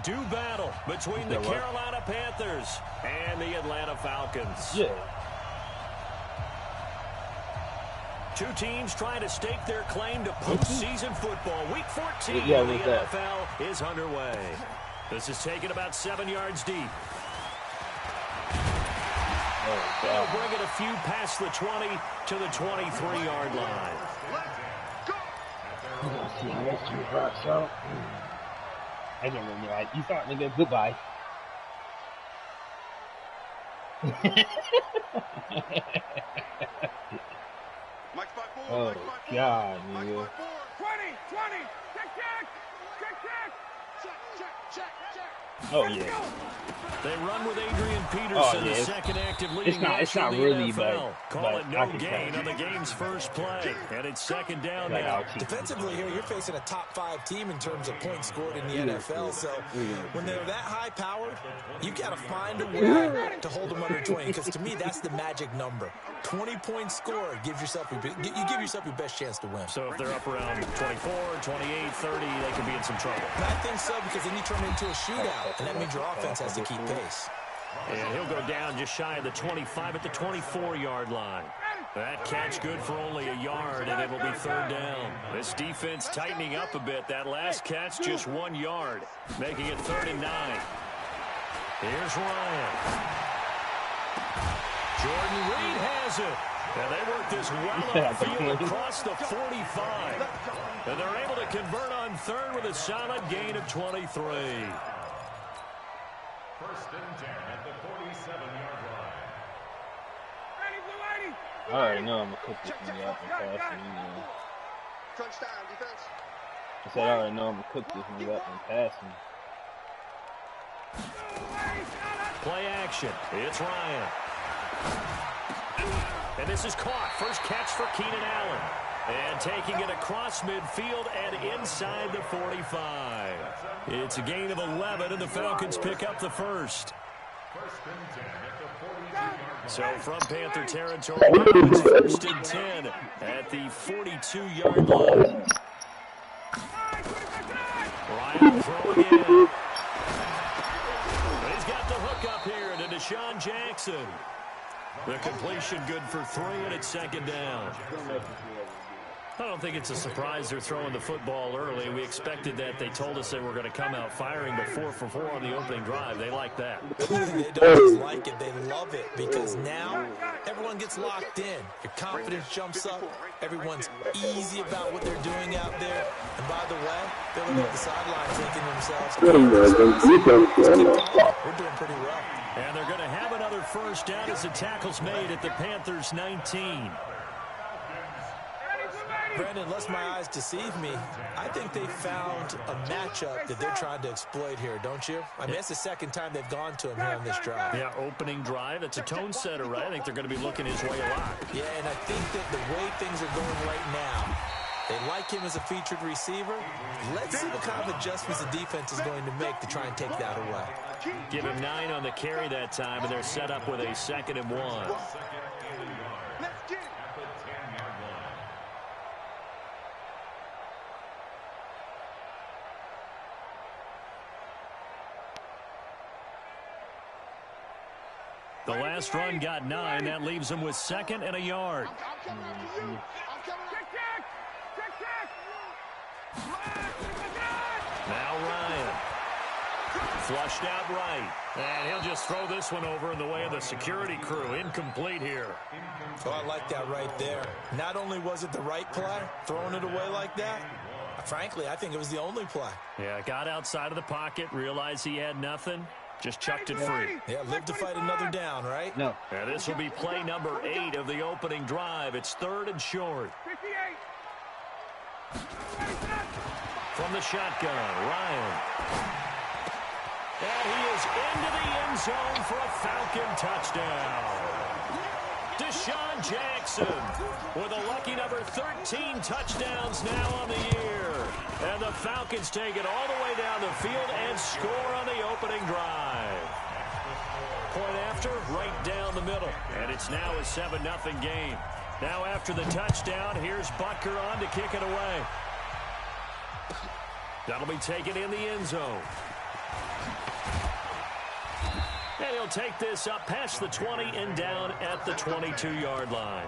do battle between the Carolina Panthers and the Atlanta Falcons. Yeah. Two teams trying to stake their claim to postseason football. Week 14 of the NFL is underway. This is taken about 7 yards deep. They'll bring it a few past the 20 to the 23-yard line. I don't know, like, you thought, nigga, goodbye. Oh, God, nigga. 20, check. Oh, yeah. They run with Adrian Peterson, the second active leading rusher of the NFL. Call it no gain on the game's first play. And it's second down now. Defensively here, you're facing a top 5 team in terms of points scored in the NFL. So when they're that high powered, you got to find a way to hold them under 20. Because to me, that's the magic number. 20 points scored you give yourself your best chance to win. So if they're up around 24, 28, 30, they could be in some trouble. And I think so, because then you turn it into a shootout, and that means your offense has to keep pace. And he'll go down just shy of the 25 at the 24-yard line. That catch good for only a yard, and it will be third down. This defense tightening up a bit. That last catch just 1 yard, making it 3rd and 9. Here's Ryan. Jordan Reed has it. And they work this well upfield across the 45. And they're able to convert on third with a solid gain of 23. 1st and 10 at the 47-yard line. I already know I'm going to cook this nigga up and pass him. Touchdown, defense. I said I already know I'm going to cook this nigga up and pass him. Play action. It's Ryan. And this is caught. First catch for Keenan Allen. And taking it across midfield and inside the 45. It's a gain of 11, and the Falcons pick up the first. 1st and 10 at the 42-yard line. So from Panther territory, it's 1st and 10 at the 42-yard line. Ryan throwing in. But he's got the hook up here to Deshaun Jackson. The completion good for 3, and it's 2nd down. I don't think it's a surprise they're throwing the football early. We expected that. They told us they were going to come out firing the 4 for 4 on the opening drive. They like that. They don't just like it. They love it, because now everyone gets locked in. Your confidence jumps up. Everyone's easy about what they're doing out there. And by the way, they're looking at the sideline thinking to themselves, we're doing pretty well. And they're going to have another first down as the tackle's made at the Panthers' 19. Brandon, unless my eyes deceive me, I think they found a matchup that they're trying to exploit here, don't you? I mean, that's the 2nd time they've gone to him here on this drive. Yeah, opening drive. It's a tone setter, right? I think they're going to be looking his way a lot. Yeah, and I think that the way things are going right now, they like him as a featured receiver. Let's see what kind of adjustments the defense is going to make to try and take that away. Give him 9 on the carry that time, and they're set up with a 2nd and 1. The last run got 9. That leaves them with 2nd and a yard. Now Ryan. Flushed out right. And he'll just throw this one over in the way of the security crew. Incomplete here. Oh, I like that right there. Not only was it the right play, throwing it away like that, frankly, I think it was the only play. Yeah, got outside of the pocket, realized he had nothing. Just chucked it free. Yeah, live to fight another down, right? No. And this will be play number 8 of the opening drive. It's 3rd and short. From the shotgun, Ryan. And he is into the end zone for a Falcon touchdown. Deshaun Jackson with a lucky number 13 touchdowns now on the year. And the Falcons take it all the way down the field and score on the opening drive. Point after, right down the middle. And it's now a 7-0 game. Now after the touchdown, here's Butker on to kick it away. That'll be taken in the end zone. they'll take this up past the 20 and down at the 22-yard line.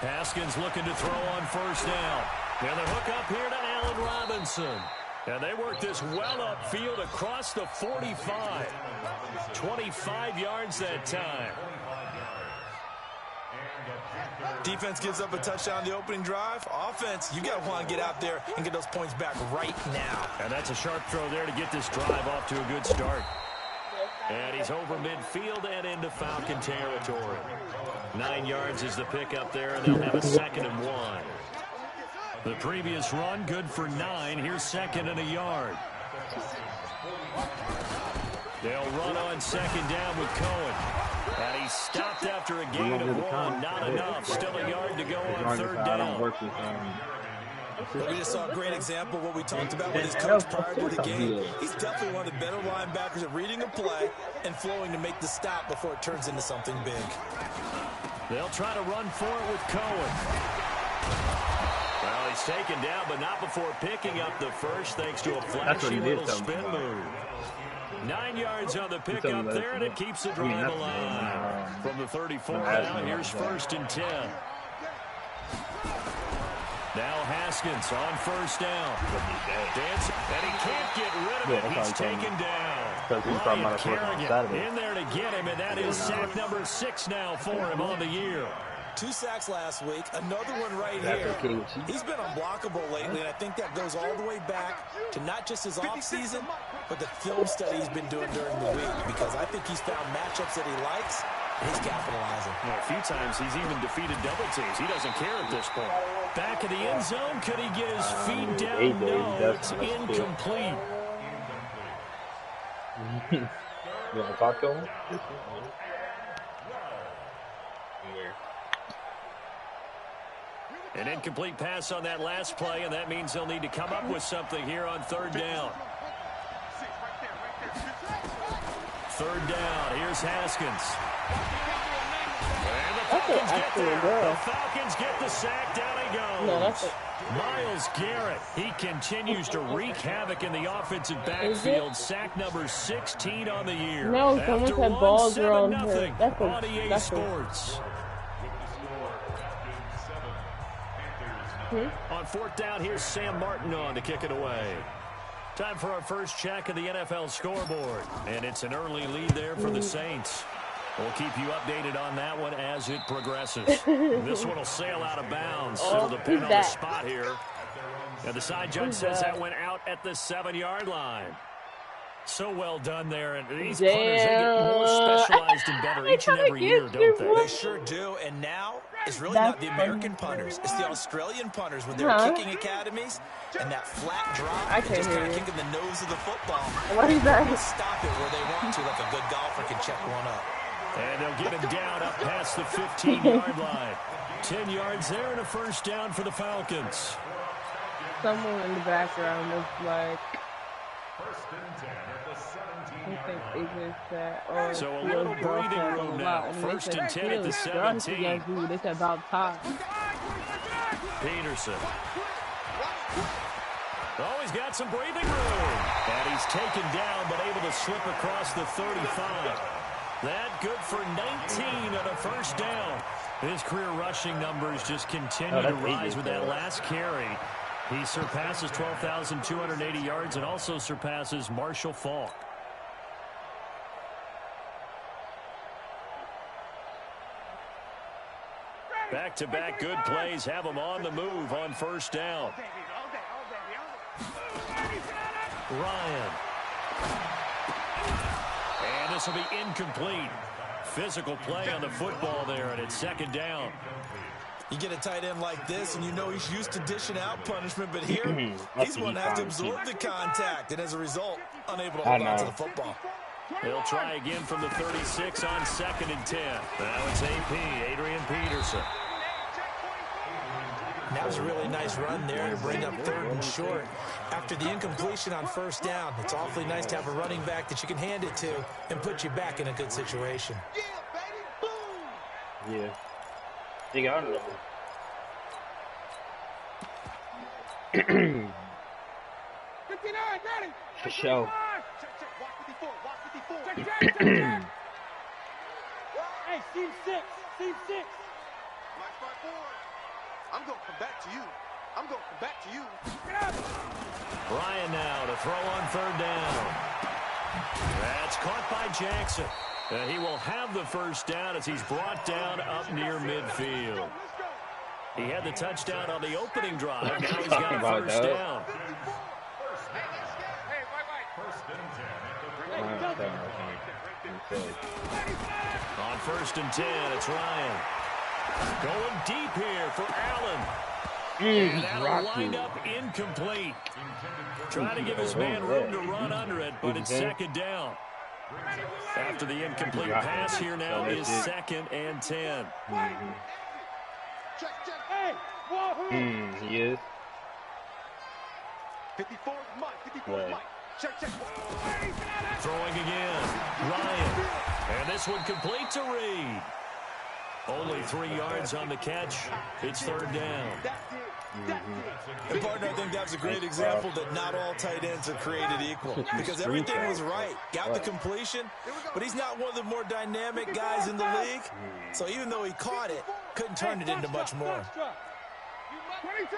Haskins looking to throw on first down. And the hook up here to Allen Robinson. And they work this well upfield across the 45. 25 yards that time. Defense gives up a touchdown the opening drive. Offense, you got to want to get out there and get those points back right now. And that's a sharp throw there to get this drive off to a good start. And he's over midfield and into Falcon territory. 9 yards is the pickup there, and they'll have a 2nd and 1. The previous run, good for 9. Here's 2nd and a yard. They'll run on 2nd down with Cohen. And he's stopped after a gain of 1. Not enough. Still a yard to go on 3rd down. We just saw a great example of what we talked about with his coach prior to the game. He's definitely one of the better linebackers at reading a play and flowing to make the stop before it turns into something big. They'll try to run for it with Cohen. Well, he's taken down, but not before picking up the first, thanks to a flashy little spin move. 9 yards on the pickup there, and it keeps the drive alive. From the 34 now, here's 1st and 10. Now Haskins on first down. Dancing, and he can't get rid of it. He's taken down. Ryan Kerrigan in there to get him, and that is sack number 6 now for him on the year. 2 sacks last week, another one right here. He's been unblockable lately, and I think that goes all the way back to not just his offseason, but the film study he's been doing during the week, because I think he's found matchups that he likes, and he's capitalizing. Well, a few times he's even defeated double teams. He doesn't care at this point. Back of the end zone, could he get his feet down? No, it's incomplete. You want to talk to him? An incomplete pass on that last play, and that means they'll need to come up with something here on 3rd down. 3rd down, here's Haskins. And the Falcons get the sack, down he goes. Myles Garrett, he continues to wreak havoc in the offensive backfield. Sack number 16 on the year. No, someone said balls are on her. On EA Sports. On 4th down, here's Sam Martin on to kick it away. Time for our first check of the NFL scoreboard. And it's an early lead there for the Saints. We'll keep you updated on that one as it progresses. This one will sail out of bounds. So it'll depend on the spot here. And the side judge says that went out at the 7-yard line. So well done there. And these punters, they get more specialized and better each and every year, don't they? They sure do. And now it's really not the American punters. It's the Australian punters with their kicking academies and that flat drop. I can't just hear kind you. of kicking the nose of the football. What is that? They stop it where they want to, like a good golfer can check one up. And they'll get him down up past the 15-yard line. 10 yards there and a first down for the Falcons. Someone in the background looks like... So a little breathing room now. 1st and 10 at the 17. It's about time. Peterson. Oh, he's got some breathing room. And he's taken down, but able to slip across the 35. That good for 19 on a first down. His career rushing numbers just continue to rise with that last carry. He surpasses 12,280 yards and also surpasses Marshall Faulk. Back-to-back good plays have him on the move on first down. Ryan. And this will be incomplete. Physical play on the football there, and it's 2nd down. You get a tight end like this, and you know he's used to dishing out punishment, but here, he's going to have to absorb the contact, and as a result, unable to hold on to the football. He'll try again from the 36 on 2nd and 10. Now it's AP, Adrian Peterson. That was a really nice run there to bring up 3rd and short. After the incompletion on first down, it's awfully nice to have a running back that you can hand it to and put you back in a good situation. Yeah. They got it. 59, ready. For sure. Check, walk 54, walk 54. Check. Hey, Steve 6. March by forward. I'm going to come back to you. Get up. Ryan now to throw on third down. That's caught by Jackson. And he will have the first down as he's brought down up near midfield. He had the touchdown on the opening drive. Now he's got a first down. On 1st and 10, it's Ryan. Going deep here for Allen. And that'll wind up incomplete. Trying to give his man room to run under it, but it's second down. After the incomplete pass, here now is 2nd and 10. Check. Hey, He is. 54 Mike. 54 Mike. Check. Throwing again. Ryan. And this one complete to Reed. Only 3 yards on the catch. It's third down. And partner, I think that was a great example that not all tight ends are created equal. Because everything was right. Got the completion, but he's not one of the more dynamic guys in the league. So even though he caught it, couldn't turn it into much more. 22.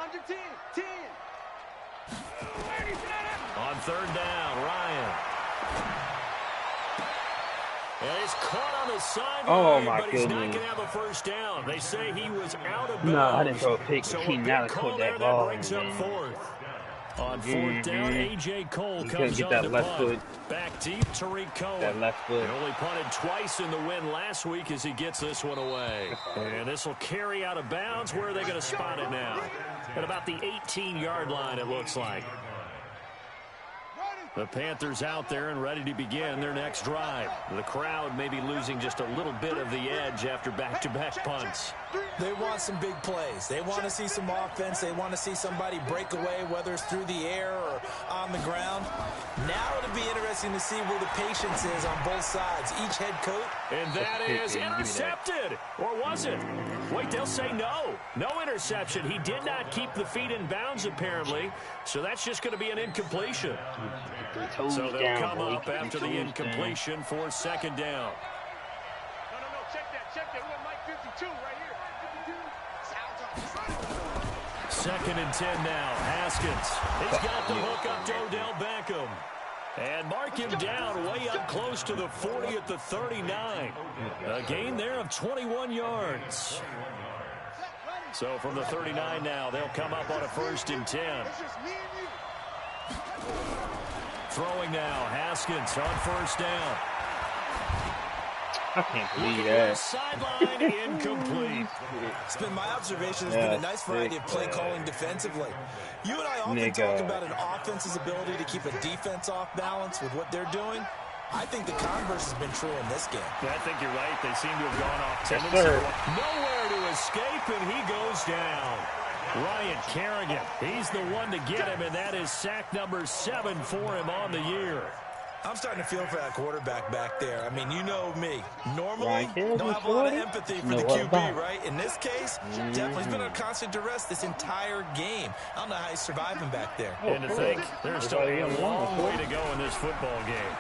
Under 10. 10. On third down, Ryan. And he's caught on the sideline, Oh, my but he's not goodness. going to have a first down. They say he was out of bounds. No, I didn't throw a pick. So a He big now call caught there that that ball. brings up Man. 4th. On 4th down, A.J. Cole He comes couldn't on get to that left punt. foot. Back deep, Tariq Cohen. That left foot. He only punted twice in the win last week as he gets this one away. And this will carry out of bounds. Where are they going to spot it now? At about the 18-yard line, it looks like. The Panthers out there and ready to begin their next drive. The crowd may be losing just a little bit of the edge after back-to-back punts. They want some big plays. They want to see some offense. They want to see somebody break away, whether it's through the air or on the ground. Now it'll be interesting to see where the patience is on both sides. Each head coach. And that is intercepted. Or was it? Wait, they'll say no. No interception. He did not keep the feet in bounds, apparently. So that's just going to be an incompletion. So they'll come up after the incompletion for second down. No, check that. We got Mike 52 right here. 52. 2nd and 10 now. Haskins. He's got the hook up to Odell Beckham. And mark him down way up close to the 40 at the 39. A gain there of 21 yards. So from the 39 now, they'll come up on a 1st and 10. It's just me and you. Throwing now, Haskins on 1st down. I can't believe Looking at that. sideline, incomplete. It's been my observation. There's been a nice variety of play calling defensively. You and I often talk about an offense's ability to keep a defense off balance with what they're doing. I think the converse has been true in this game. I think you're right. They seem to have gone off tendency. sir. Nowhere to escape, and he goes down. Ryan Kerrigan, he's the one to get him, and that is sack number 7 for him on the year. I'm starting to feel for that quarterback back there. I mean, you know me. Normally, Ryan Kerrigan, don't have a lot of 40? empathy for No, the what QB, about? right? In this case, definitely he's been under constant duress this entire game. I don't know how he's surviving back there. And to think, there's still a Everybody long on way to go in this football game.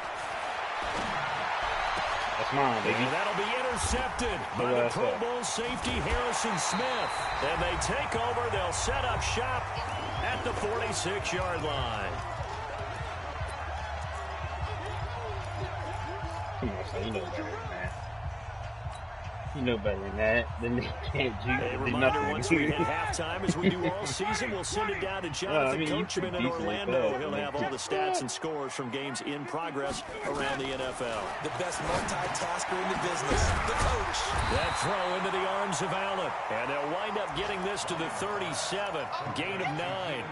That's mine, baby. And that'll be intercepted by the Pro Bowl safety Harrison Smith. And they take over. They'll set up shop at the 46-yard line. Come on, son. You know better than that. You know better than that. Then they can't A do reminder, nothing. once we hit halftime, as we do all season, we'll send it down to Jonathan you Coachman pretty in decent Orlando. at He'll that. have all the stats and scores from games in progress around the NFL. The best multitasker in the business, the coach. That throw into the arms of Allen. And they'll wind up getting this to the 37. Gain of 9.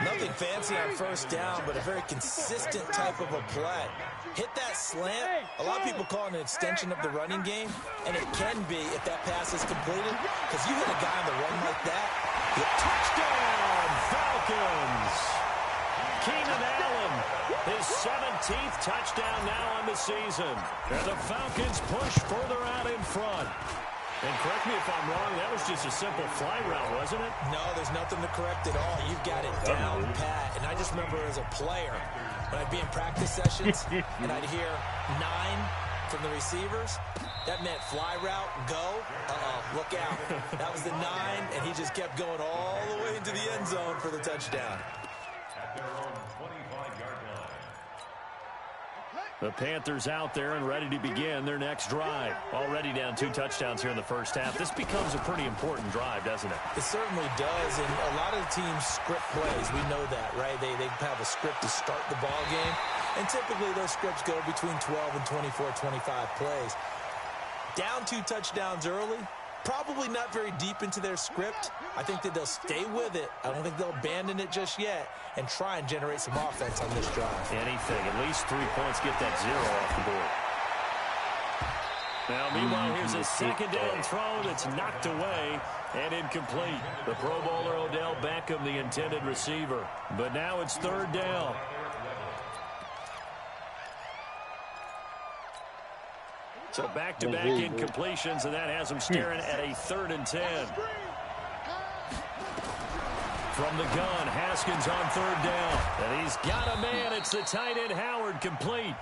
Nothing fancy on 1st down, but a very consistent type of a play. Hit that slant. A lot of people call it an extension of the running game, and it can be if that pass is completed, because you hit a guy on the run like that. Touchdown, Falcons! Keenan Allen, his 17th touchdown now on the season. And the Falcons push further out in front. And correct me if I'm wrong, that was just a simple fly route, wasn't it? No, there's nothing to correct at all. You've got it down pat. And I just remember as a player, when I'd be in practice sessions and I'd hear 9 from the receivers, that meant fly route, go, look out. That was the 9, and he just kept going all the way into the end zone for the touchdown. At their own 25-yard line. The Panthers out there and ready to begin their next drive. Already down 2 touchdowns here in the first half. This becomes a pretty important drive, doesn't it? It certainly does, and a lot of the teams script plays. We know that, right? They have a script to start the ball game, and typically those scripts go between 12 and 24, 25 plays. Down 2 touchdowns early, probably not very deep into their script. I think that they'll stay with it. I don't think they'll abandon it just yet and try and generate some offense on this drive. Anything. At least 3 points, get that 0 off the board. Now, meanwhile, here's a second down throw that's knocked away and incomplete. The Pro Bowler Odell Beckham, the intended receiver. But now it's 3rd down. So back-to-back incompletions, and that has them staring at a 3rd and 10. From the gun, Haskins on 3rd down. And he's got a man. It's the tight end Howard, complete.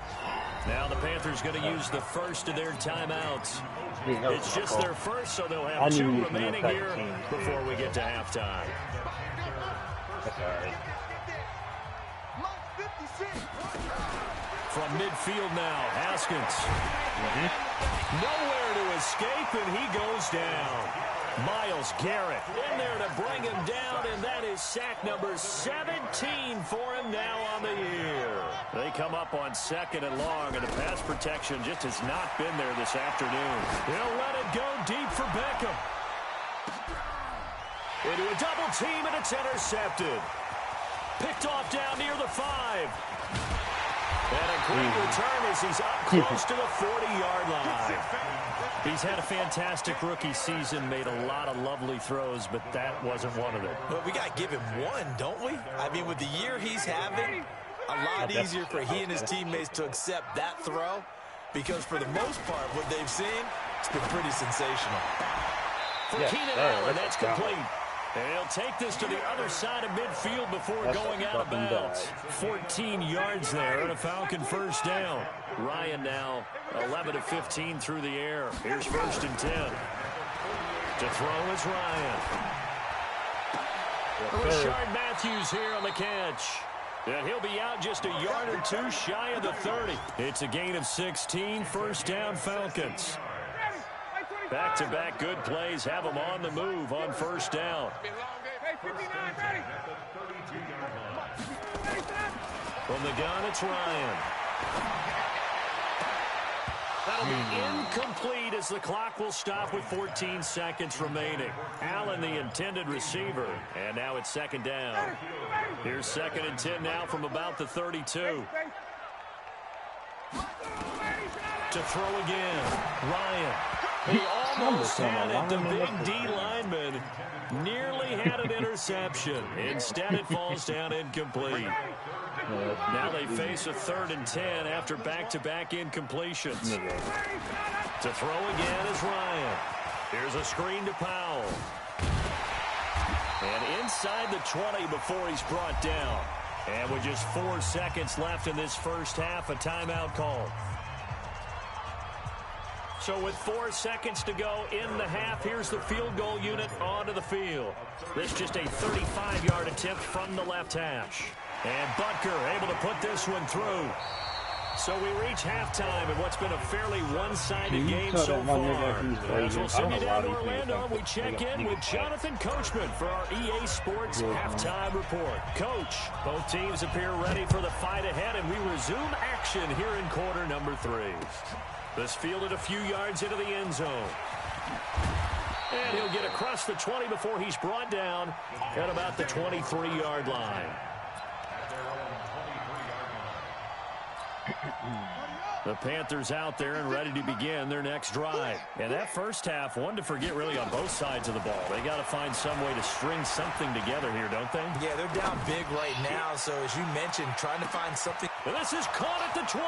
Now the Panthers going to use the first of their timeouts. It's just their first, so they'll have 2 remaining here before we get to halftime. From midfield now, Haskins. Nowhere to escape, and he goes down. Myles Garrett in there to bring him down, and that is sack number 17 for him now on the year. They come up on 2nd and long, and the pass protection just has not been there this afternoon. They'll let it go deep for Beckham. Into a double team, and it's intercepted. Picked off down near the 5. And a great return as he's up close to the 40-yard line. He's had a fantastic rookie season, made a lot of lovely throws, but that wasn't one of them. Well, we got to give him one, don't we? I mean, with the year he's having, a lot easier for he and his teammates to accept that throw, because for the most part, what they've seen, it's been pretty sensational. For Keenan Allen, that's complete. And he'll take this to the other side of midfield before going out of bounds. 14 yards there and a Falcon first down. Ryan now 11 of 15 through the air. Here's 1st and 10. To throw is Ryan. Rashard Matthews here on the catch. And he'll be out just a yard or 2 shy of the 30. It's a gain of 16, 1st down Falcons. Back-to-back good plays have them on the move on 1st down. From the gun, it's Ryan. That'll be incomplete as the clock will stop with 14 seconds remaining. Allen, the intended receiver, and now it's 2nd down. Here's 2nd and 10 now from about the 32. To throw again, Ryan. He almost had it. The big D lineman nearly had an interception. Instead, it falls down incomplete. Now they face a 3rd and 10 after back-to-back incompletions. To throw again is Ryan. Here's a screen to Powell. And inside the 20 before he's brought down. And with just 4 seconds left in this first half, a timeout call. So with 4 seconds to go in the half, here's the field goal unit onto the field. This just a 35-yard attempt from the left hash. And Butker able to put this one through. So we reach halftime in what's been a fairly one-sided game so far. As we'll send you down to Orlando, we check in with Jonathan Coachman for our EA Sports Halftime Report. Coach, both teams appear ready for the fight ahead, and we resume action here in quarter number 3. This fielded a few yards into the end zone. And he'll get across the 20 before he's brought down at about the 23-yard line. The Panthers out there and ready to begin their next drive. And that first half, one to forget really on both sides of the ball. They got to find some way to string something together here, don't they? Yeah, they're down big right now. So as you mentioned, trying to find something. And this is caught at the 20.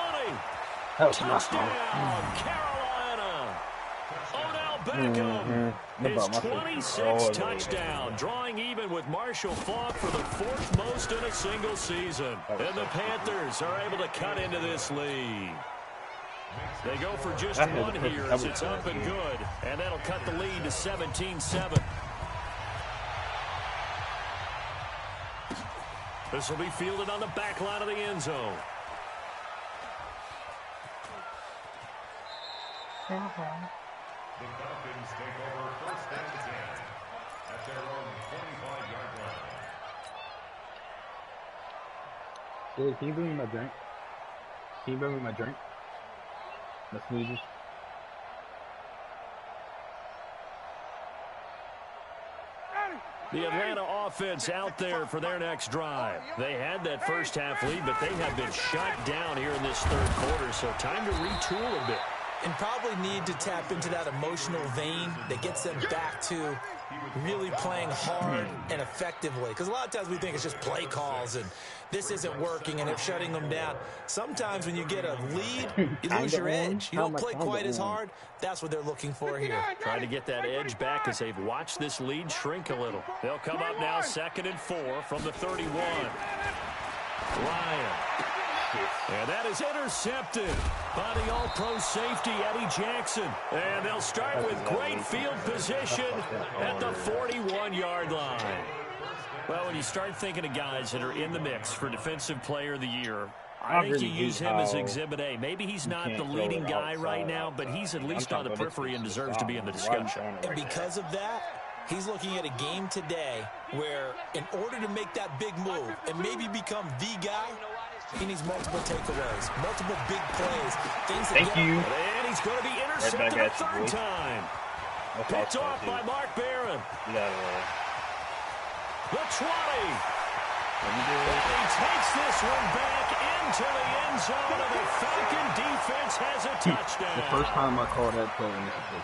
Touchdown, Carolina. Odell Beckham. His 26th touchdown, drawing even with Marshall Faulk for the 4th most in a single season. And the Panthers are able to cut into this lead. They go for just one here as it's up and good. And that'll cut the lead to 17-7. This will be fielded on the back line of the end zone. The Falcons take over first and 10 at their own 25-yard line. Dude, can you bring me my drink? Can you bring me my drink? The smoothies? The Atlanta offense out there for their next drive. They had that first half lead, but they have been shut down here in this third quarter, so time to retool a bit. And probably need to tap into that emotional vein that gets them back to really playing hard and effectively. Because a lot of times we think it's just play calls and this isn't working and they're shutting them down. Sometimes when you get a lead, you lose your edge. You don't play quite as hard. That's what they're looking for here. Trying to get that edge back as they've watched this lead shrink a little. They'll come up now 2nd and 4 from the 31. Ryan. And that is intercepted by the all-pro safety, Eddie Jackson. And they'll start with great field position at the 41-yard line. Well, when you start thinking of guys that are in the mix for Defensive Player of the Year, I think you use him as Exhibit A. Maybe he's not the leading guy right now, but he's at least on the periphery and deserves to be in the discussion. And because of that, he's looking at a game today where in order to make that big move and maybe become the guy, he needs multiple takeaways, multiple big plays, things that Thank you. And he's going to be intercepted a 3rd time. Picked off by Mark Barron. The 20. And he takes this one back into the end zone, and the Falcon defense has a touchdown. The first time I called that play in this pick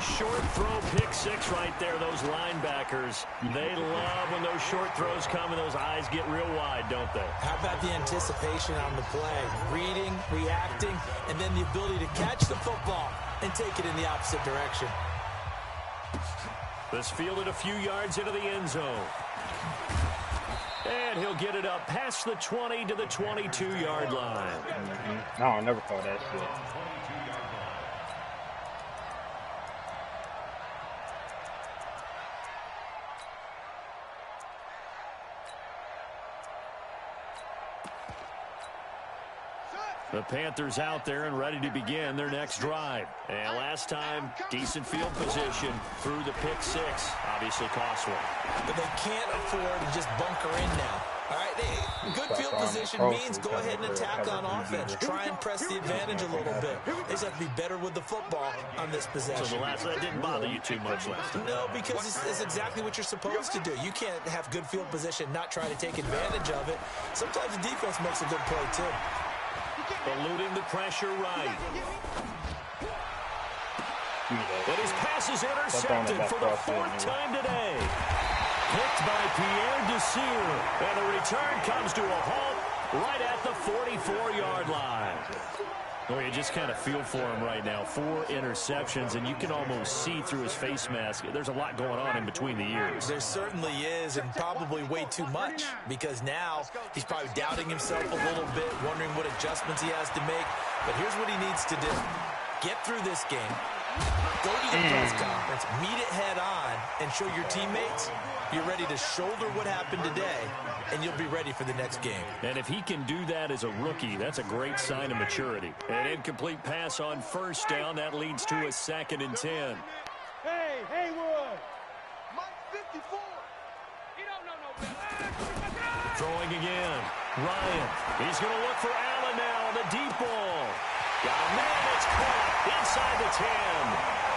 Short throw, pick 6 right there. Those linebackers, they love when those short throws come and those eyes get real wide, don't they? How about the anticipation on the play? Reading, reacting, and then the ability to catch the football and take it in the opposite direction. This fielded a few yards into the end zone. And he'll get it up past the 20 to the 22-yard line. No, I never called that shit. The Panthers out there and ready to begin their next drive. And last time, decent field position through the pick 6. Obviously cost one. But they can't afford to just bunker in now. All right, good field position means go ahead and attack on offense. Try and press the advantage a little bit. They just have to be better with the football on this possession. So that didn't bother you too much last time? No, because it's exactly what you're supposed to do. You can't have good field position, not try to take advantage of it. Sometimes the defense makes a good play, too. Eluding the pressure right. But his pass is intercepted for the 4th time today. Picked by Pierre Desir. And the return comes to a halt right at the 44-yard line. Well, you just kind of feel for him right now. 4 interceptions, and you can almost see through his face mask. There's a lot going on in between the ears. There certainly is, and probably way too much, because now he's probably doubting himself a little bit, wondering what adjustments he has to make. But here's what he needs to do. Get through this game, go to the press conference, meet it head on, and show your teammates you're ready to shoulder what happened today, and you'll be ready for the next game. And if he can do that as a rookie, that's a great sign of maturity. An incomplete pass on 1st down. That leads to a 2nd and 10. Hey, Haywood! Mike 54! He don't know no better. Throwing again. Ryan. He's going to look for Allen now on the deep ball. Got a man, it's caught inside the 10.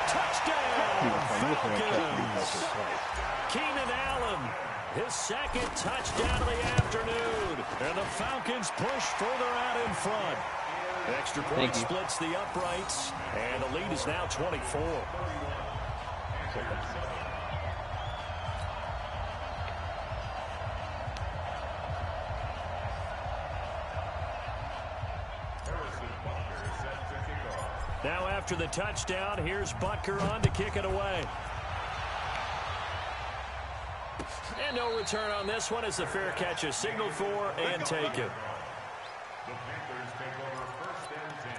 Touchdown, Falcons. Keenan Allen, his 2nd touchdown of the afternoon. And the Falcons push further out in front. Extra point splits the uprights, and the lead is now 24. Now after the touchdown, here's Butker on to kick it away. And no return on this one as the fair catch is signaled for and taken. The Panthers take over first and 10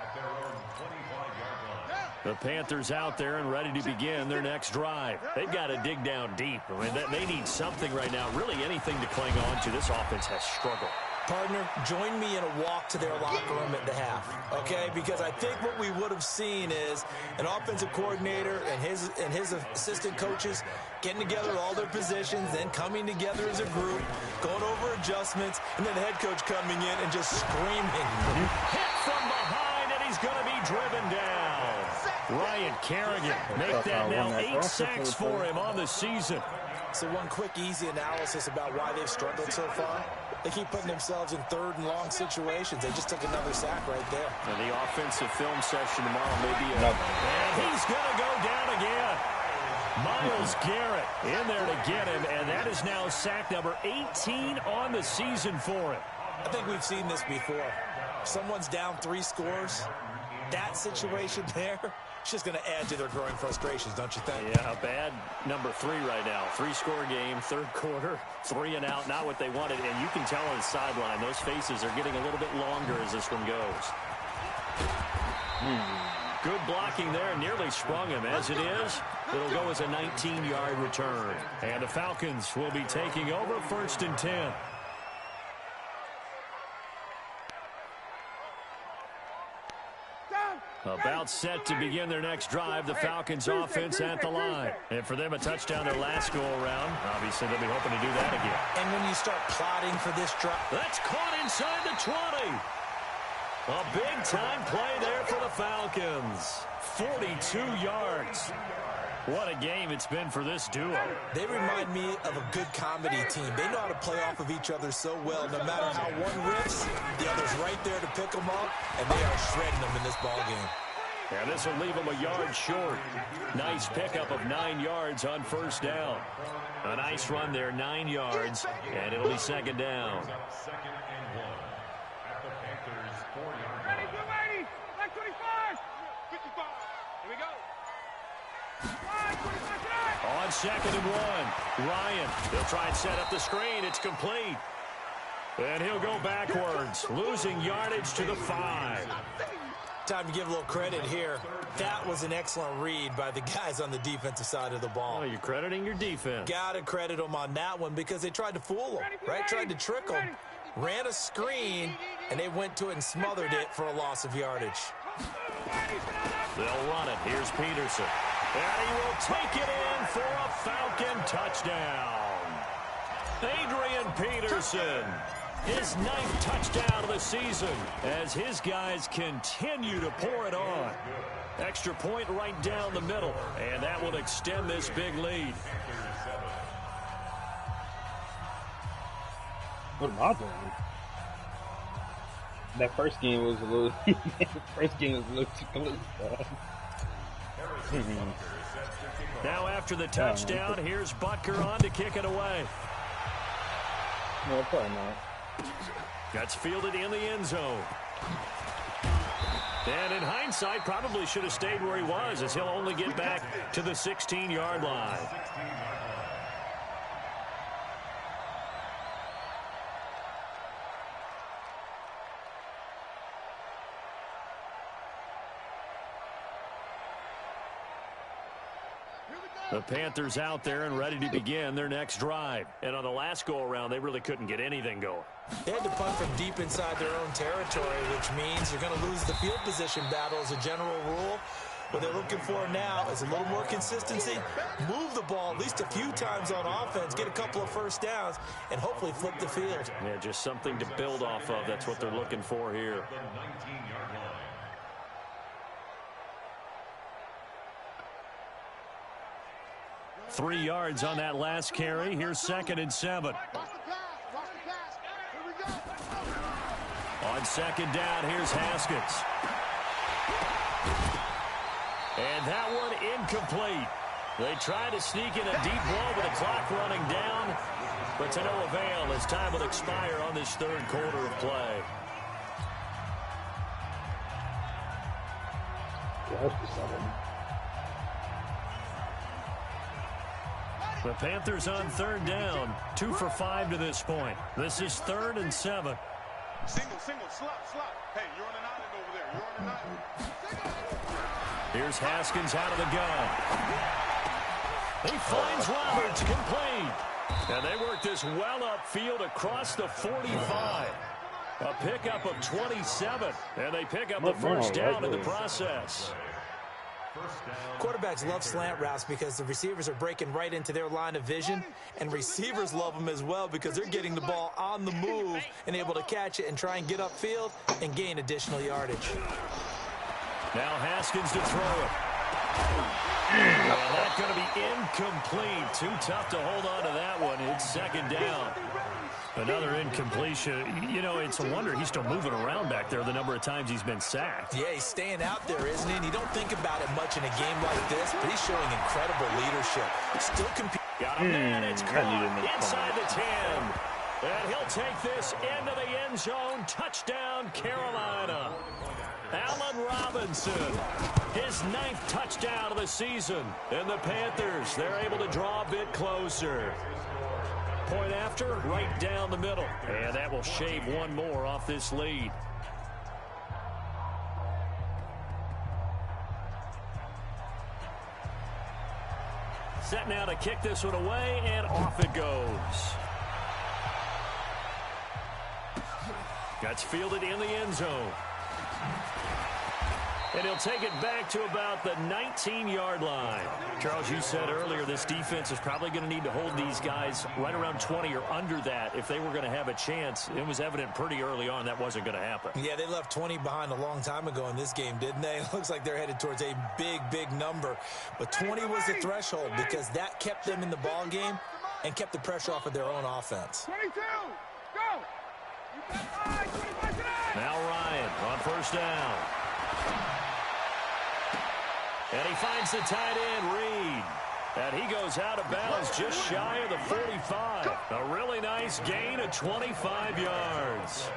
at their own 25-yard line. The Panthers out there and ready to begin their next drive. They've got to dig down deep. I mean, they need something right now, really anything to cling on to. This offense has struggled. Partner, join me in a walk to their locker room at the half, okay? Because I think what we would have seen is an offensive coordinator and his assistant coaches getting together all their positions, then coming together as a group, going over adjustments, and then the head coach coming in and just screaming. Hit from behind, and he's going to be driven down. Ryan Kerrigan make that now 8 sacks for him on the season. So one quick, easy analysis about why they've struggled so far. They keep putting themselves in third and long situations. They just took another sack right there. And the offensive film session tomorrow may be and he's going to go down again. Myles Garrett in there to get him, and that is now sack number 18 on the season for him. I think we've seen this before. Someone's down 3 scores. That situation there, it's just going to add to their growing frustrations, don't you think? Yeah, a bad number 3 right now. 3-score game, third quarter, 3 and out, not what they wanted. And you can tell on the sideline, those faces are getting a little bit longer as this one goes. Good blocking there, nearly sprung him. As it is, it'll go as a 19-yard return. And the Falcons will be taking over first and 10. About set to begin their next drive, the Falcons offense at the line. And for them, a touchdown their last go-around. Obviously, they'll be hoping to do that again. And when you start plotting for this drive... That's caught inside the 20. A big-time play there for the Falcons. 42 yards. What a game it's been for this duo. They remind me of a good comedy team. They know how to play off of each other so well. No matter how one riffs, the other's right there to pick them up, and they are shredding them in this ballgame. And this will leave them a yard short. Nice pickup of 9 yards on first down. A nice run there, 9 yards, and it'll be second down. Second and 1 at the Panthers' 4-yard Ready, line. get ready. Like 25. 55. Here we go. 25, On second and 1, Ryan. He'll try and set up the screen. It's complete. And he'll go backwards, losing yardage to the 5. Time to give a little credit here. That was an excellent read by the guys on the defensive side of the ball. Oh, you're crediting your defense. Got to credit them on that one because they tried to fool them, right? Tried to trick them. Ran a screen, and they went to it and smothered it for a loss of yardage. They'll run it. Here's Peterson. And he will take it in for a Falcon touchdown. Adrian Peterson, his 9th touchdown of the season as his guys continue to pour it on. Extra point right down the middle, and that will extend this big lead. What am I doing? That first game was a little. First game was a little too close. Now after the touchdown, here's Butker on to kick it away. No, probably not. That's fielded in the end zone. And in hindsight, probably should have stayed where he was, as he'll only get back to the 16-yard line. The Panthers out there and ready to begin their next drive. And on the last go-around, they really couldn't get anything going. They had to punt from deep inside their own territory, which means you're going to lose the field position battle as a general rule. What they're looking for now is a little more consistency, move the ball at least a few times on offense, get a couple of first downs, and hopefully flip the field. Yeah, just something to build off of. That's what they're looking for here. The 19-yard line. 3 yards on that last carry. Here's second and 7. On second down, here's Haskins. And that one incomplete. They tried to sneak in a deep ball with the clock running down, but to no avail as time will expire on this third quarter of play. The Panthers on third down, 2 for 5 to this point. This is 3rd and 7. Single, slot. Hey, you're on an island over there. You're on an island. Here's Haskins out of the gun. He finds Roberts complete. And they work this well upfield across the 45. A pickup of 27. And they pick up the first down in the process. Quarterbacks love slant routes because the receivers are breaking right into their line of vision, and receivers love them as well because they're getting the ball on the move and able to catch it and try and get upfield and gain additional yardage. Now Haskins to throw it. Well, that's going to be incomplete. Too tough to hold on to that one. It's second down. Another incompletion. You know, it's a wonder he's still moving around back there the number of times he's been sacked. Yeah, he's staying out there, isn't he? And you don't think about it much in a game like this, but he's showing incredible leadership. Still competing. Got a man. It's caught inside the 10. And he'll take this into the end zone. Touchdown, Carolina. Allen Robinson, his 9th touchdown of the season. And the Panthers, they're able to draw a bit closer. Point after, right down the middle. And that will shave one more off this lead. Set now to kick this one away, and off it goes. That's fielded in the end zone. And he'll take it back to about the 19-yard line. Charles, you said earlier this defense is probably going to need to hold these guys right around 20 or under that if they were going to have a chance. It was evident pretty early on that wasn't going to happen. Yeah, they left 20 behind a long time ago in this game, didn't they? It looks like they're headed towards a big number. But 20 was the threshold because that kept them in the ball game and kept the pressure off of their own offense. 22, go! Now Ryan on first down. And he finds the tight end, Reed. And he goes out of bounds just shy of the 45. A really nice gain of 25 yards.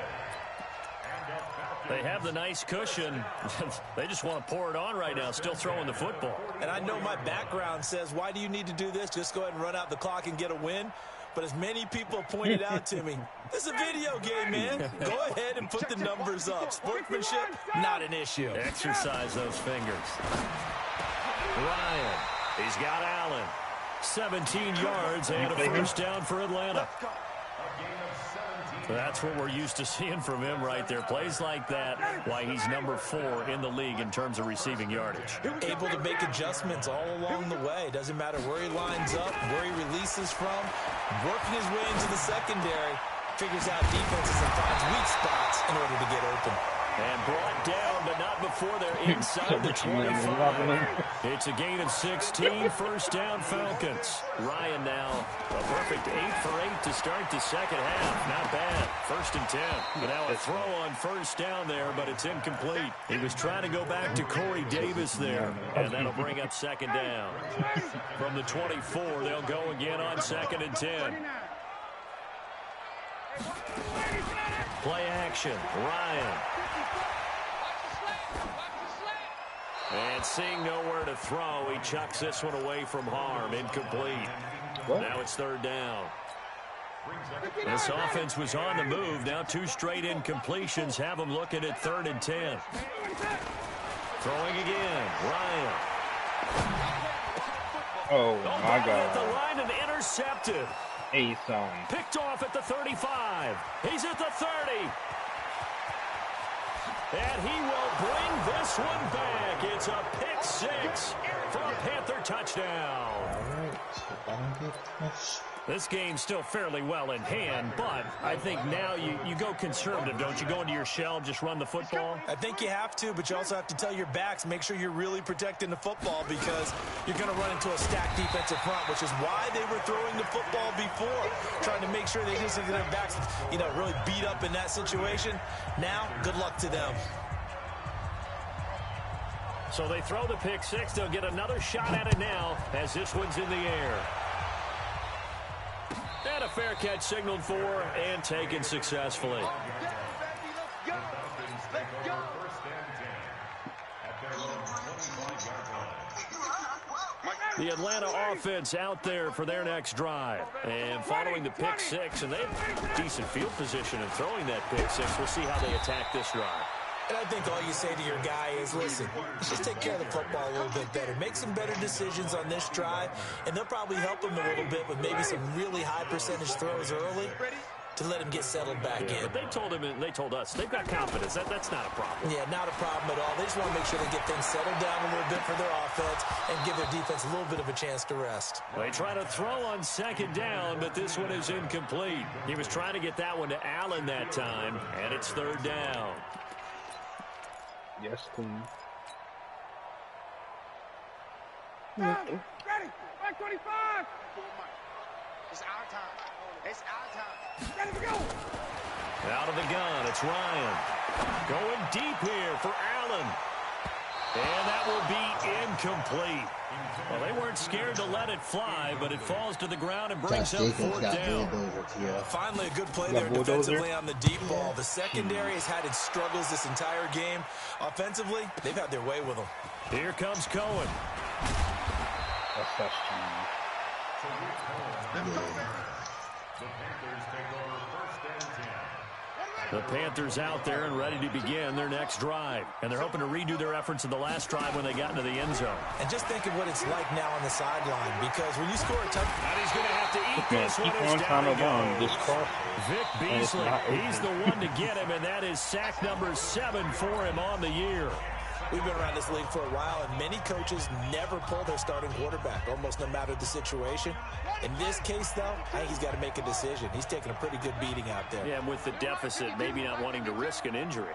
They have the nice cushion. They just want to pour it on right now, still throwing the football. And I know my background says, why do you need to do this? Just go ahead and run out the clock and get a win. But as many people pointed out to me, this is a video game, man. Go ahead and put the numbers up. Sportsmanship, not an issue. Exercise those fingers. Ryan, he's got Allen. 17 yards and a first down for Atlanta. That's what we're used to seeing from him right there. Plays like that, why he's number 4 in the league in terms of receiving yardage. Able to make adjustments all along the way. Doesn't matter where he lines up, where he releases from. Working his way into the secondary. Figures out defenses and finds weak spots in order to get open. And brought down, but not before they're inside the 25. It's a gain of 16, first down Falcons. Ryan now, a perfect 8 for 8 to start the second half. Not bad, 1st and 10. But now a throw on first down there, but it's incomplete. He was trying to go back to Corey Davis there, and that'll bring up second down. From the 24, they'll go again on 2nd and 10. Play action, Ryan. And seeing nowhere to throw, he chucks this one away from harm. Incomplete. Now it's 3rd down. This offense was on the move. Now 2 straight incompletions have them looking at 3rd and 10. Throwing again, Ryan. Oh, my God. At the line and intercepted. Ace on. Picked off at the 35. He's at the 30. And he will bring this one back. It's a pick 6 for a Panther touchdown. All right. This game's still fairly well in hand, but I think now you go conservative, don't you? Go into your shell, just run the football? I think you have to, but you also have to tell your backs, make sure you're really protecting the football because you're going to run into a stacked defensive front, which is why they were throwing the football before, trying to make sure they didn't get their backs, really beat up in that situation. Now, good luck to them. So they throw the pick six. They'll get another shot at it now as this one's in the air. And a fair catch signaled for and taken successfully. The Atlanta offense out there for their next drive. And following the pick six, and they have decent field position in throwing that pick six. We'll see how they attack this drive. And I think all you say to your guy is, listen, just take care of the football a little bit better. Make some better decisions on this drive, and they'll probably help him a little bit with maybe some really high percentage throws early to let him get settled back in. But they told him, and they told us, they've got confidence. That's not a problem. Yeah, not a problem at all. They just want to make sure they get things settled down a little bit for their offense and give their defense a little bit of a chance to rest. They try to throw on second down, but this one is incomplete. He was trying to get that one to Allen that time, and it's third down. Yes, team. Ready. Back 25. It's our time. It's our time. Ready to go. Out of the gun, it's Ryan. Going deep here for Allen. And that will be incomplete. Well, they weren't scared to let it fly, but it falls to the ground and brings up fourth down. Finally, a good play there defensively on the deep ball. The secondary has had its struggles this entire game. Offensively, they've had their way with them. Here comes Cohen. The Panthers out there and ready to begin their next drive. And they're hoping to redo their efforts in the last drive when they got into the end zone. And just think of what it's like now on the sideline, because when you score a touchdown, and he's going to have to eat this one. Vic Beasley, he's the one to get him, and that is sack number 7 for him on the year. We've been around this league for a while, and many coaches never pull their starting quarterback, almost no matter the situation. In this case, though, I think he's got to make a decision. He's taking a pretty good beating out there. Yeah, and with the deficit, maybe not wanting to risk an injury.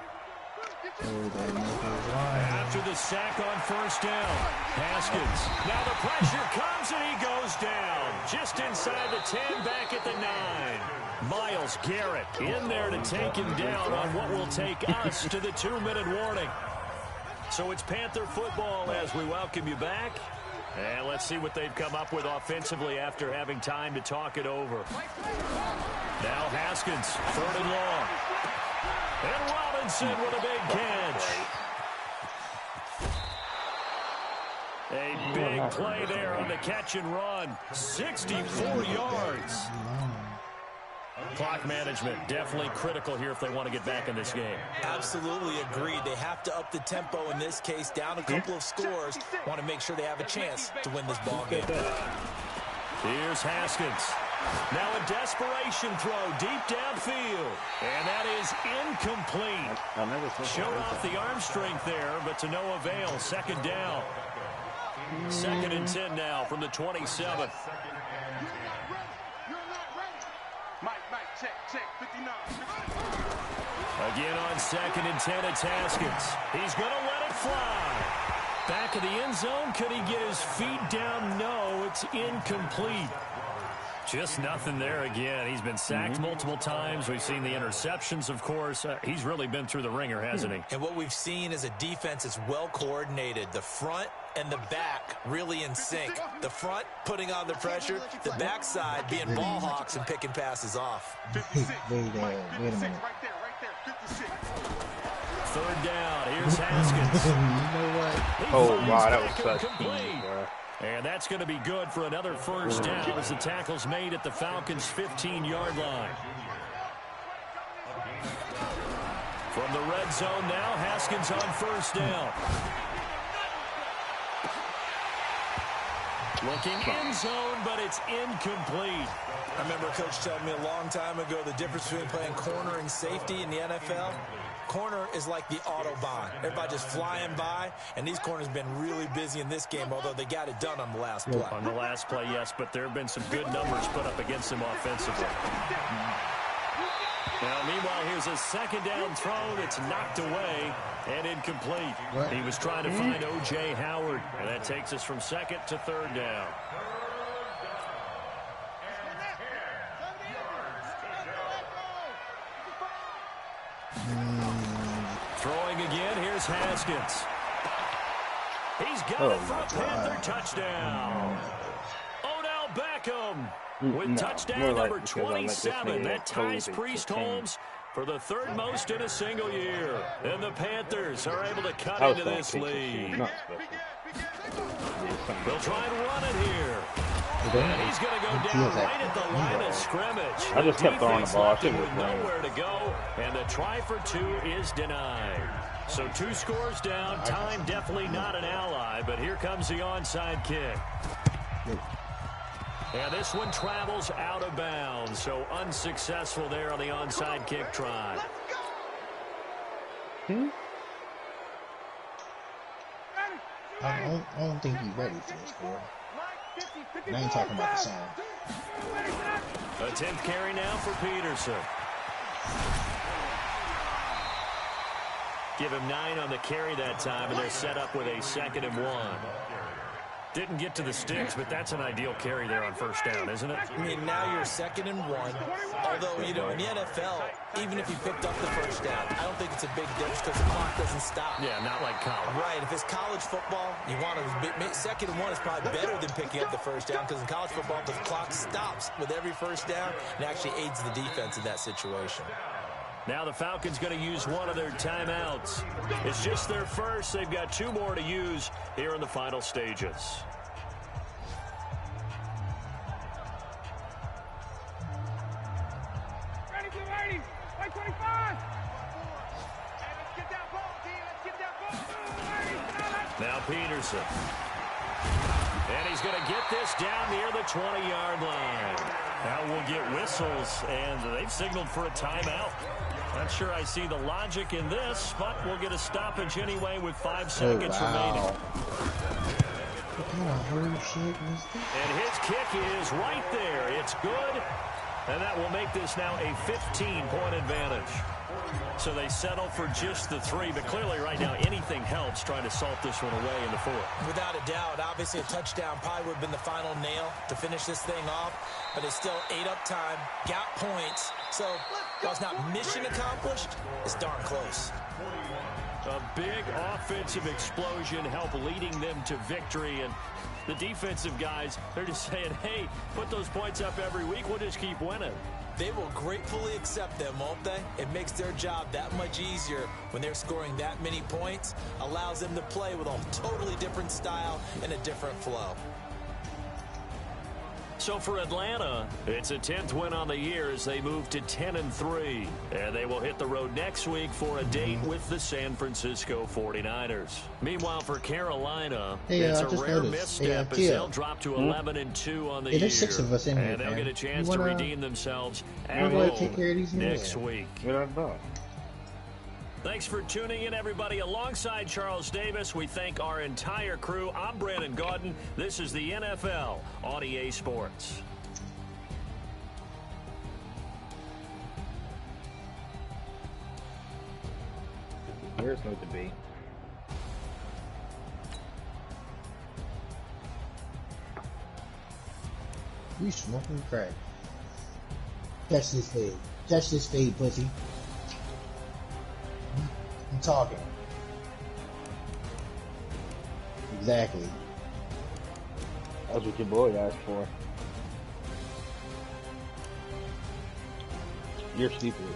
After the sack on first down, Haskins. Now the pressure comes, and he goes down. Just inside the 10, back at the 9. Myles Garrett in there to take him down on what will take us to the 2-minute warning. So it's Panther football as we welcome you back. And let's see what they've come up with offensively after having time to talk it over. Now Haskins, 3rd and long. And Robinson with a big catch. A big play there on the catch and run. 64 yards. Clock management definitely critical here if they want to get back in this game. Absolutely agreed. They have to up the tempo in this case, down a couple of scores. Want to make sure they have a chance to win this ball game. Here's Haskins. Now a desperation throw deep downfield. And that is incomplete. Showed off the arm strength there, but to no avail. 2nd down. 2nd and 10 now from the 27. Check, 59. Again on 2nd and 10, it's Haskins. He's going to let it fly. Back of the end zone. Could he get his feet down? No, it's incomplete. Just nothing there again. He's been sacked multiple times. We've seen the interceptions, of course. He's really been through the ringer, hasn't he? And what we've seen is a defense that's well coordinated. The front and the back really in sync. The front putting on the pressure, the backside being ball hawks and picking passes off. 56. Wait a minute. Right there. 56. 3rd down. Here's Haskins. Oh, wow, that was such speed, bro. And that's going to be good for another first down as the tackle's made at the Falcons' 15-yard line. From the red zone now, Haskins on first down. Looking end zone, but it's incomplete. I remember a coach telling me a long time ago the difference between playing corner and safety in the NFL. corner is like the Autobahn. Everybody just flying by, and these corners been really busy in this game, although they got it done on the last play. On the last play, yes, but there have been some good numbers put up against them offensively. Now, meanwhile, here's a second down throw that's knocked away and incomplete. He was trying to find O.J. Howard, and that takes us from second to third down. Throwing again, here's Haskins. He's got it for a Panther touchdown. Odell Beckham with touchdown number 27. That ties Priest Holmes for the third most in a single year. And the Panthers are able to cut into this lead. They'll try and run it here. And he's going to go down right at the line of scrimmage. I just kept throwing the ball. I shouldn't have nowhere to go, and the try for two is denied. So 2 scores down. Time definitely not an ally, but here comes the onside kick. And this one travels out of bounds, so unsuccessful there on the onside kick try. I don't think he's ready for this, boy. And I ain't talking about the song. A 10th carry now for Peterson. Give him 9 on the carry that time, and they're set up with a 2nd and 1. Didn't get to the sticks, but that's an ideal carry there on first down, isn't it? I mean, now you're 2nd and 1. Although, you know, in the NFL, even if you picked up the first down, I don't think it's a big difference because the clock doesn't stop. Yeah, not like college. Right. If it's college football, you want to 2nd and 1 is probably better than picking up the first down because in college football, the clock stops with every first down and actually aids the defense in that situation. Now the Falcons going to use one of their timeouts. It's just their first. They've got 2 more to use here in the final stages. Ready, get ready. 25. Hey, let's get that ball, D. Let's get that ball. Now Peterson. And he's going to get this down near the 20-yard line. Now we'll get whistles, and they've signaled for a timeout. Not sure I see the logic in this, but we'll get a stoppage anyway with 5 seconds remaining. What kind of herd shit was this? And his kick is right there. It's good, and that will make this now a 15-point advantage. So they settle for just the 3, but clearly right now anything helps trying to salt this one away in the 4th. Without a doubt, obviously a touchdown probably would have been the final nail to finish this thing off, but it's still 8 up time, got points, so while it's not mission accomplished, it's darn close. A big offensive explosion helped leading them to victory, and the defensive guys, they're just saying, hey, put those points up every week, we'll just keep winning. They will gratefully accept them, won't they? It makes their job that much easier when they're scoring that many points, allows them to play with a totally different style and a different flow. So for Atlanta, it's a 10th win on the year as they move to 10-3. And they will hit the road next week for a date with the San Francisco 49ers. Meanwhile, for Carolina, it's a rare misstep as they'll drop to 11-2 on the year. There's 6 of us in here, and they'll get a chance to redeem themselves at take care of these next week. What I thought. Thanks for tuning in, everybody. Alongside Charles Davis, we thank our entire crew. I'm Brandon Gaudin. This is the NFL on EA Sports. Where's supposed to be? You smoking crack. Catch this fade. Catch this fade, pussy. I'm talking. Exactly. That's what your boy asked for. You're stupid.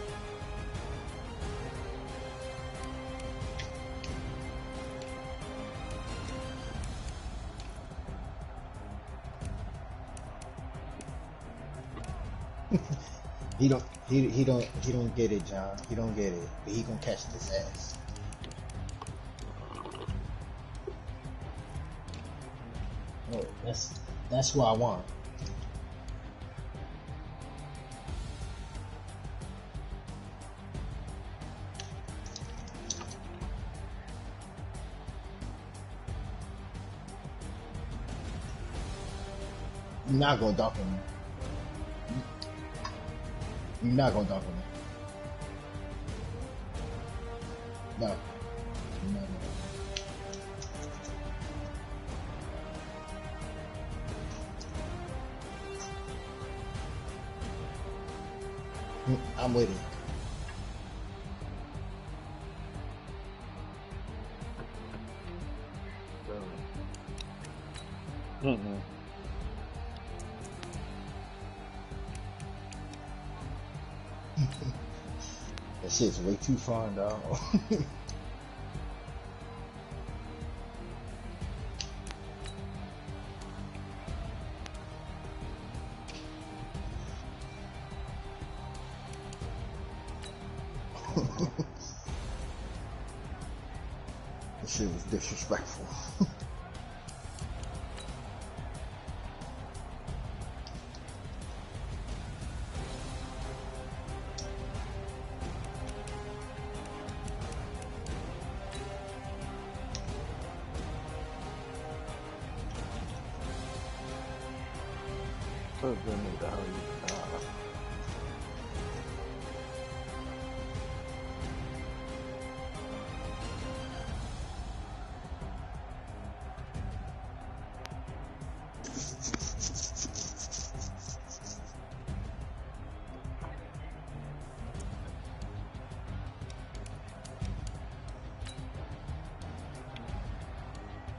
He don't get it, John. He don't get it. But he gonna catch this ass. Oh, that's what I want. You're not gonna dunk on me. You're not gonna dunk on me. No. You're not gonna. I'm with it. Mm-mm. That shit's way too fun, dog. That shit was disrespectful. So good, nigga, the hell you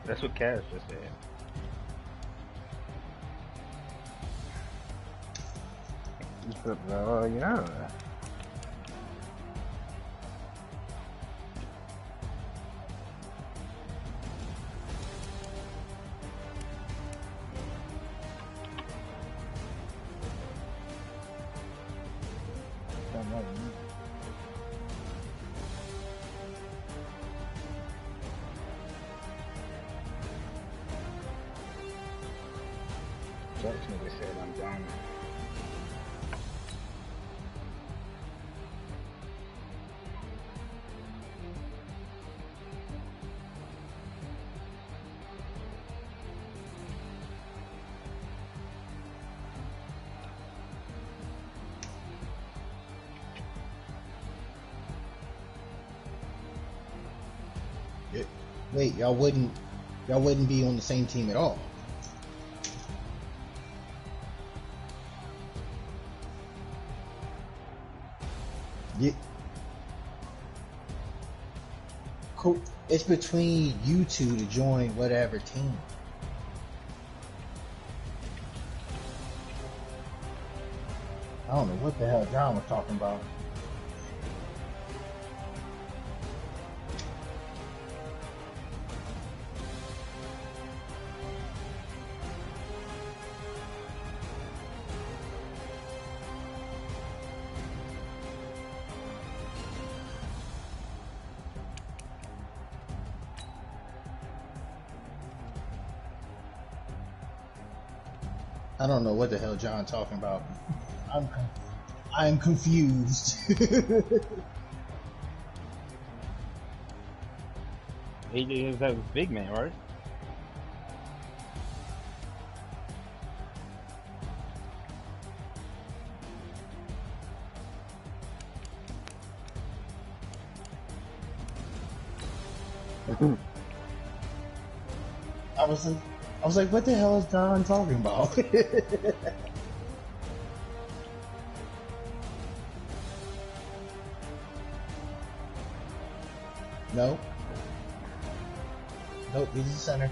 That's what Cass just said. You said, oh, yeah. That nigga said I'm done. Wait, y'all wouldn't be on the same team at all. Yeah. Cool. It's between you two to join whatever team. I don't know what the hell John was talking about. I don't know what the hell John talking about. I'm confused. He is that big man, right? I was like, what the hell is John talking about? No. Nope, he's the center.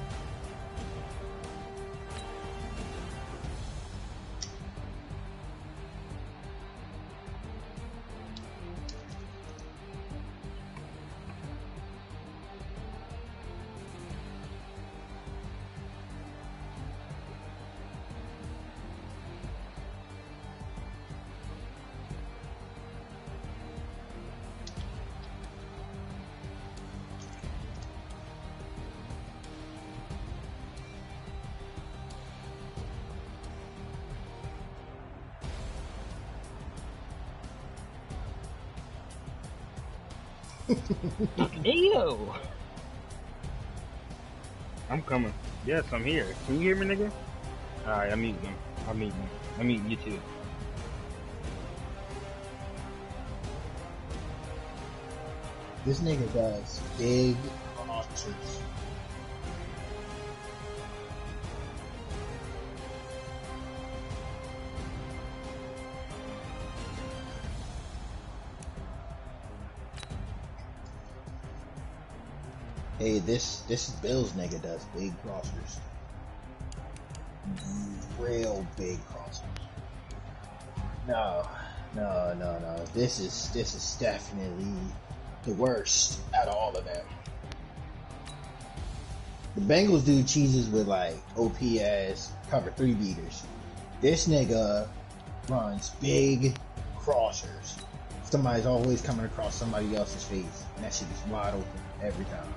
Ew! I'm coming. Yes, I'm here. Can you hear me, nigga? Alright, I'm eating them. I'm eating them. I'm eating you too. This nigga does big crossers. Hey, this Bills nigga does big crossers. Real big crossers. No. This is definitely the worst out of all of them. The Bengals do cheeses with like OPS cover 3 beaters. This nigga runs big crossers. Somebody's always coming across somebody else's face, and that shit is wide open every time.